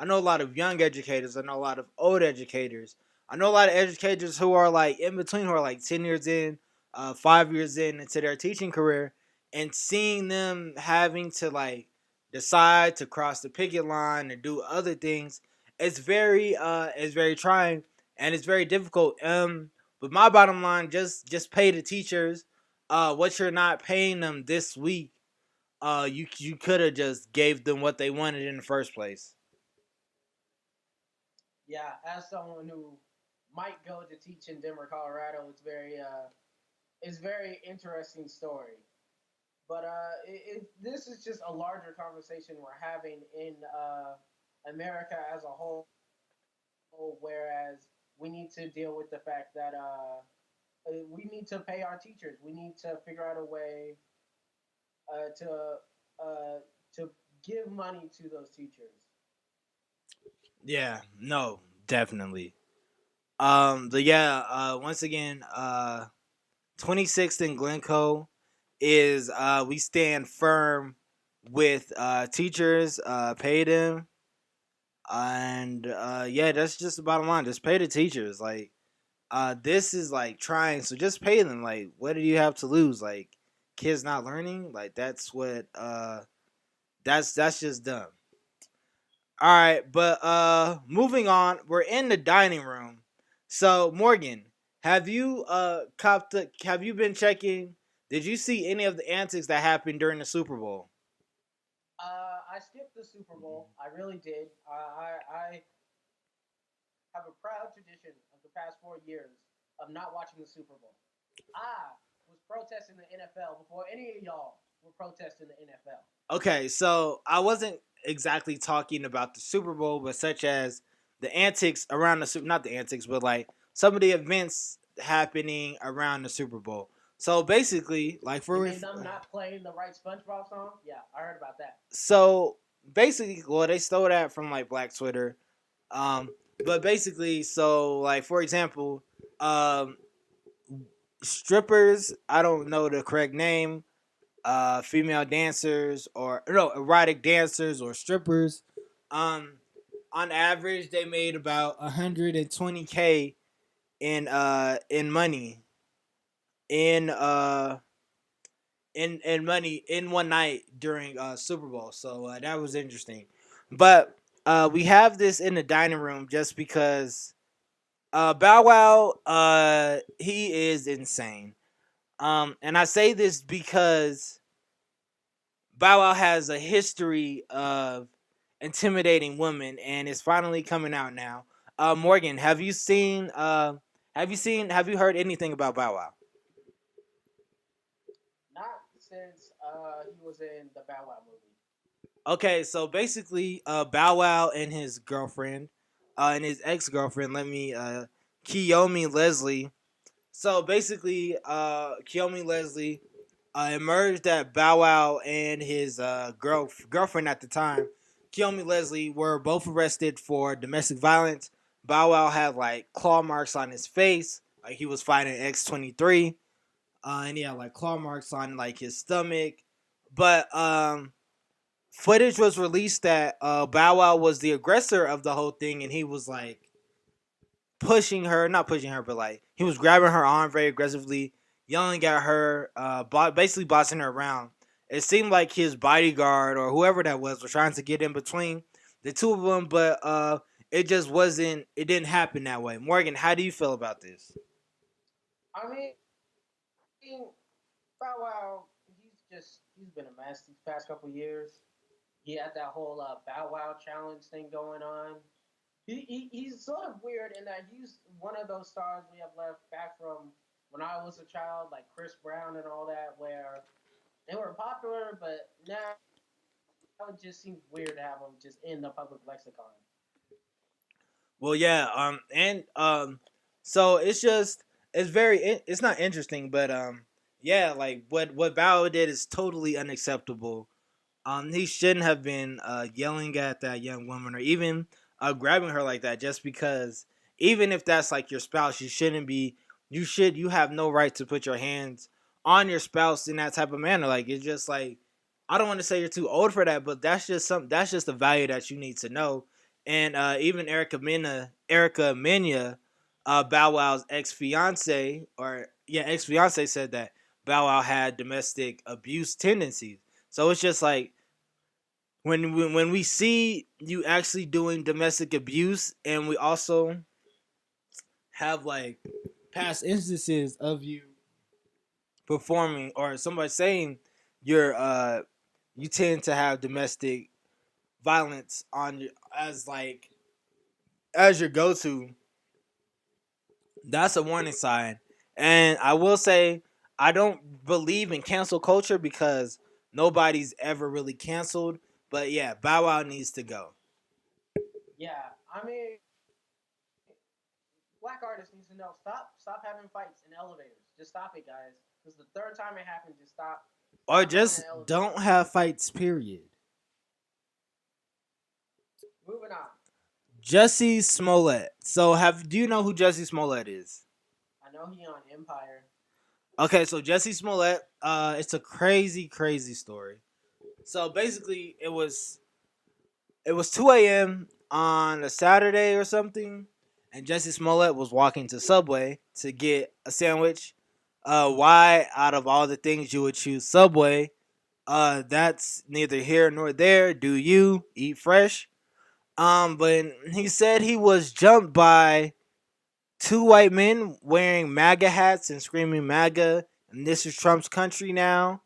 know a lot of young educators, I know a lot of old educators. I know a lot of educators who are like in between, who are like 10 years in, 5 years in into their teaching career, and seeing them having to like decide to cross the picket line and do other things, it's very trying and it's very difficult. But my bottom line, just pay the teachers what you're not paying them this week. You could have just gave them what they wanted in the first place. Yeah, as someone who might go to teach in Denver, Colorado, it's very interesting story. But this is just a larger conversation we're having in America as a whole. Whereas we need to deal with the fact that we need to pay our teachers. We need to figure out a way uh, to uh, to give money to those teachers. Yeah, no, definitely. But yeah, once again, 26th and Glencoe is we stand firm with teachers, pay them, and yeah, that's just the bottom line. Just pay the teachers. Like this is like trying, so just pay them. Like, what do you have to lose? Like, kids not learning. Like that's just dumb. All right, but moving on, we're in the dining room. So Morgan, have you been checking? Did you see any of the antics that happened during the Super Bowl? I skipped the Super Bowl. I really did. I have a proud tradition of the past 4 years of not watching the Super Bowl. I was protesting the NFL before any of y'all were protesting the NFL. Okay, so I wasn't exactly talking about the Super Bowl, but such as the antics around the not the antics, but like some of the events happening around the Super Bowl. So basically, like You for mean them not playing the right SpongeBob song? Yeah, I heard about that. so basically, well, they stole that from like Black Twitter. Um, but basically, so like for example, um, strippers. I don't know the correct name. Female dancers or no erotic dancers or strippers. Um, on average, they made about 120K in money in in money in one night during Super Bowl. So that was interesting. But we have this in the dining room just because Bow Wow he is insane. And I say this because Bow Wow has a history of intimidating women, and it's finally coming out now. Morgan, have you seen? Have you heard anything about Bow Wow? Not since he was in the Bow Wow movie. Okay, so basically, Bow Wow and his girlfriend, and his ex girlfriend, Kiyomi Leslie. So basically, Kiyomi Leslie emerged that Bow Wow and his girlfriend at the time, Kiyomi Leslie, were both arrested for domestic violence. Bow Wow had like claw marks on his face, like he was fighting X-23, and he had like claw marks on like his stomach. But footage was released that Bow Wow was the aggressor of the whole thing, and he was like pushing her, not pushing her, but like he was grabbing her arm very aggressively, yelling at her, basically bossing her around. It seemed like his bodyguard or whoever that was trying to get in between the two of them, but it just wasn't. It didn't happen that way. Morgan, how do you feel about this? I mean, Bow Wow, he's been a mess these past couple years. He had that whole Bow Wow challenge thing going on. He's sort of weird in that he's one of those stars we have left back from when I was a child, like Chris Brown and all that, where they were popular, but now it just seems weird to have them just in the public lexicon. Well, yeah, and so it's just it's very it's not interesting, but yeah, like what Bao did is totally unacceptable. He shouldn't have been yelling at that young woman or even grabbing her like that. Just because, even if that's like your spouse, you shouldn't be. You have no right to put your hands on your spouse in that type of manner. Like it's just like I don't want to say you're too old for that, but that's just something. That's just a value that you need to know. And even Erica Mena, Bow Wow's ex fiance or yeah ex fiance said that Bow Wow had domestic abuse tendencies. So it's just like when we see you actually doing domestic abuse, and we also have like past instances of you performing or somebody saying you're you tend to have domestic violence on as like as your go-to, that's a warning sign. And I will say I don't believe in cancel culture because nobody's ever really canceled, but yeah, Bow Wow needs to go. Yeah, I mean, black artists need to know stop having fights in elevators. Just stop it, guys. This is the third time it happened. Just Or stop going in just elevators. don't have fights, period. Moving on. Jussie Smollett. So do you know who Jussie Smollett is? I know he on Empire. Okay, so Jussie Smollett, it's a crazy story. So basically it was 2 a.m. on a Saturday or something, and Jussie Smollett was walking to Subway to get a sandwich. Why out of all the things you would choose Subway? That's neither here nor there. Do you eat fresh? But he said he was jumped by two white men wearing MAGA hats and screaming MAGA, and this is Trump's country now.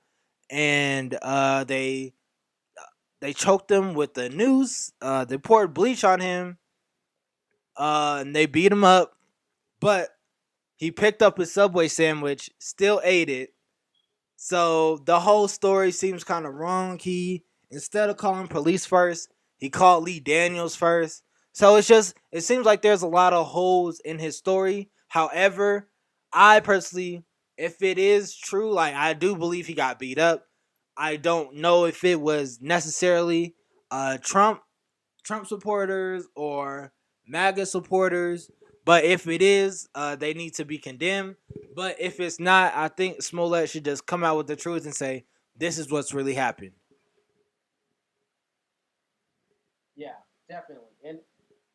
And they choked him with the noose. They poured bleach on him. And they beat him up. But he picked up his Subway sandwich, still ate it. So the whole story seems kind of wrong. He instead of calling police first, he called Lee Daniels first. So it seems like there's a lot of holes in his story. However, I personally, if it is true, like I do believe he got beat up. I don't know if it was necessarily Trump supporters or MAGA supporters, but if it is, they need to be condemned. But if it's not, I think Smollett should just come out with the truth and say this is what's really happened. Yeah, definitely. And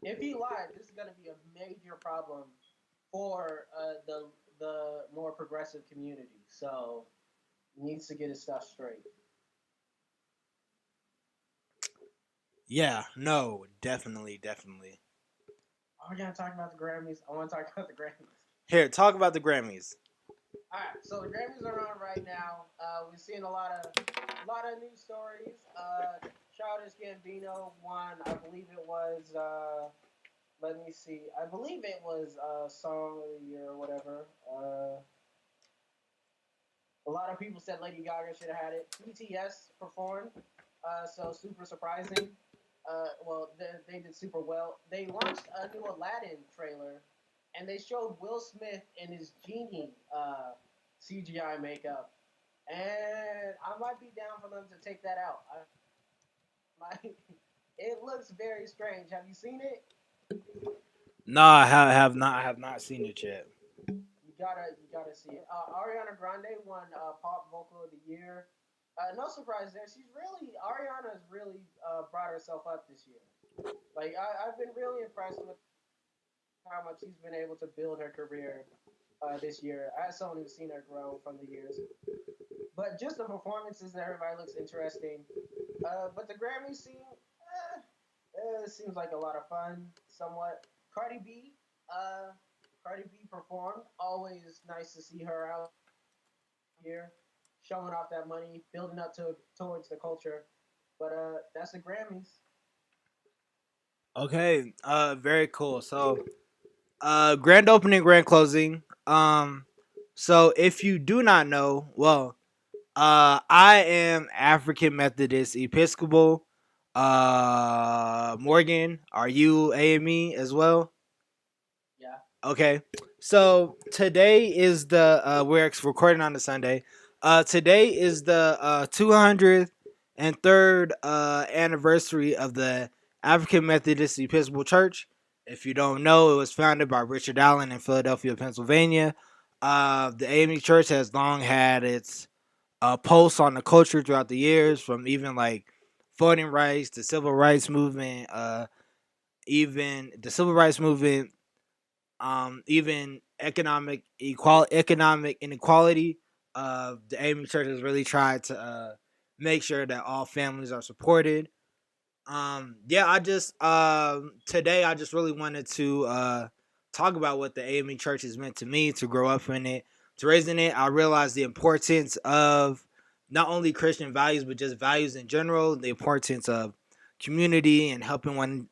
if he lied, this is going to be a major problem for the more progressive community. So he needs to get his stuff straight. Yeah, no, definitely, definitely. Are we gonna talk about the Grammys? I want to talk about the Grammys. Here, talk about the Grammys. All right, so the Grammys are on right now. We're seeing a lot of news stories. Childish Gambino won. I believe it was. Let me see. I believe it was Song of the Year or whatever. A lot of people said Lady Gaga should have had it. BTS performed, so super surprising. Well, they did super well. They launched a new Aladdin trailer, and they showed Will Smith in his genie CGI makeup, and I might be down for them to take that out. Might, it looks very strange. Have you seen it? No, I have not seen it yet. You gotta see it. Ariana Grande won Pop Vocal of the Year. No surprise there. Ariana's really brought herself up this year. Like I've been really impressed with how much she's been able to build her career this year. As someone who's seen her grow from the years, but just the performances and everybody looks interesting. But the Grammy scene seems like a lot of fun. Somewhat. Cardi B, uh, Cardi B performed. Always nice to see her out here, showing off that money, building up towards the culture. But that's the Grammys. Okay, very cool. So, grand opening, grand closing. So if you do not know, well, I am African Methodist Episcopal. Morgan, are you AME as well? Yeah. Okay. So today is the we're recording on the Sunday. Today is the 203rd anniversary of the African Methodist Episcopal Church. If you don't know, it was founded by Richard Allen in Philadelphia, Pennsylvania. The AME Church has long had its pulse on the culture throughout the years, from even like voting rights, the civil rights movement, even the civil rights movement, even economic inequality. The AME Church has really tried to make sure that all families are supported. Yeah, I just today I just really wanted to talk about what the AME Church has meant to me, to grow up in it, to raise in it. I realized the importance of not only Christian values but just values in general, the importance of community and helping one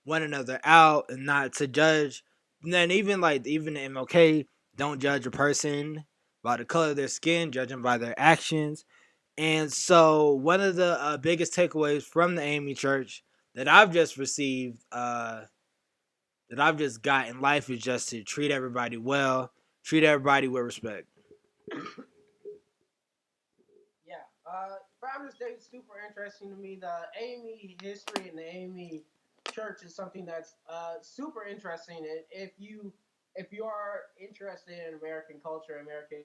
another out, and not to judge. And then even the MLK, don't judge a person by the color of their skin, judge them by their actions. And so, one of the biggest takeaways from the AME Church that I've just received, that I've just got in life, is just to treat everybody well, treat everybody with respect. Yeah. Founders Day is super interesting to me. The AME history and the AME Church is something that's super interesting. And if you are interested in American culture, American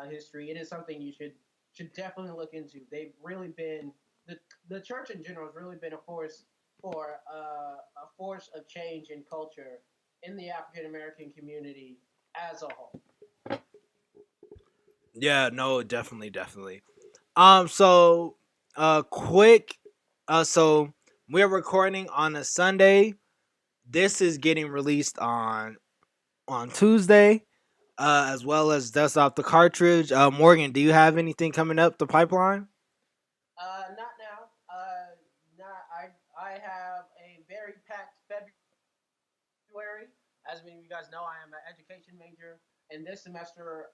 history, it is something you should definitely look into. They've really been the church in general has really been a force for a force of change in culture in the African American community as a whole. Yeah, no, definitely, definitely. So, quick, so we're recording on a Sunday. This is getting released on Tuesday, as well as Dust Off the Cartridge. Morgan, do you have anything coming up the pipeline? Not now. Not I have a very packed February. As many of you guys know, I am an education major, and this semester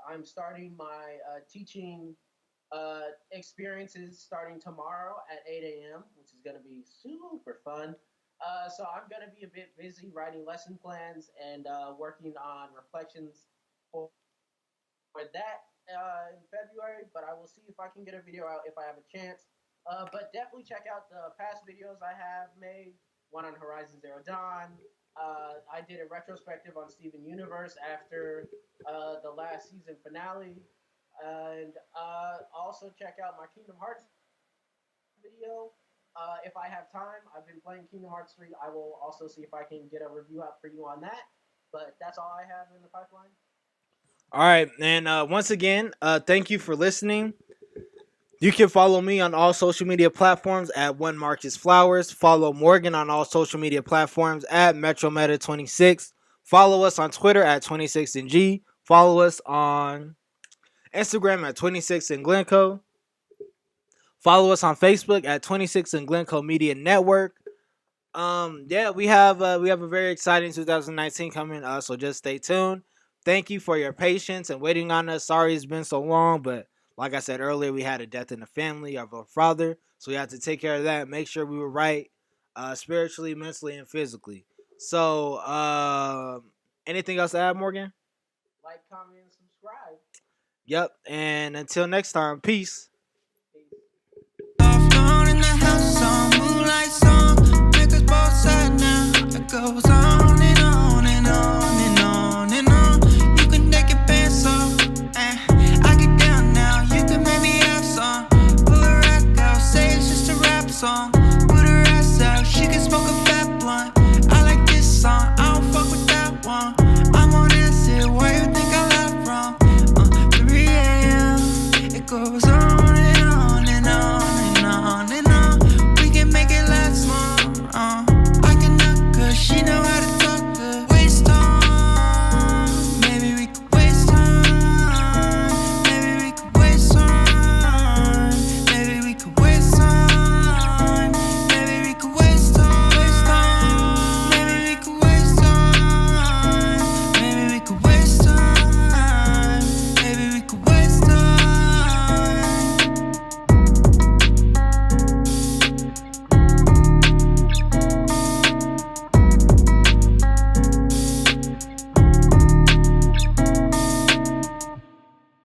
I'm starting my teaching experiences starting tomorrow at 8 a.m., which is going to be super fun. So I'm going to be a bit busy writing lesson plans and working on reflections for, for that in February. But I will see if I can get a video out if I have a chance. But definitely check out the past videos I have made. One on Horizon Zero Dawn. I did a retrospective on Steven Universe after the last season finale. And also check out my Kingdom Hearts video. If I have time, I've been playing Kingdom Hearts 3. I will also see if I can get a review out for you on that. But that's all I have in the pipeline. All right, and once again, thank you for listening. You can follow me on all social media platforms at one Marcus Flowers. Follow Morgan on all social media platforms at MetroMeta26. Follow us on Twitter at 26NG. Follow us on Instagram at 26 and Glencoe. Follow us on Facebook at 26 and Glencoe Media Network. Yeah, we have a very exciting 2019 coming. So just stay tuned. Thank you for your patience and waiting on us. Sorry it's been so long, but like I said earlier, we had a death in the family of our father, so we had to take care of that. Make sure we were right, spiritually, mentally, and physically. So, anything else to add, Morgan? Like, comment, and subscribe. Yep. And until next time, peace.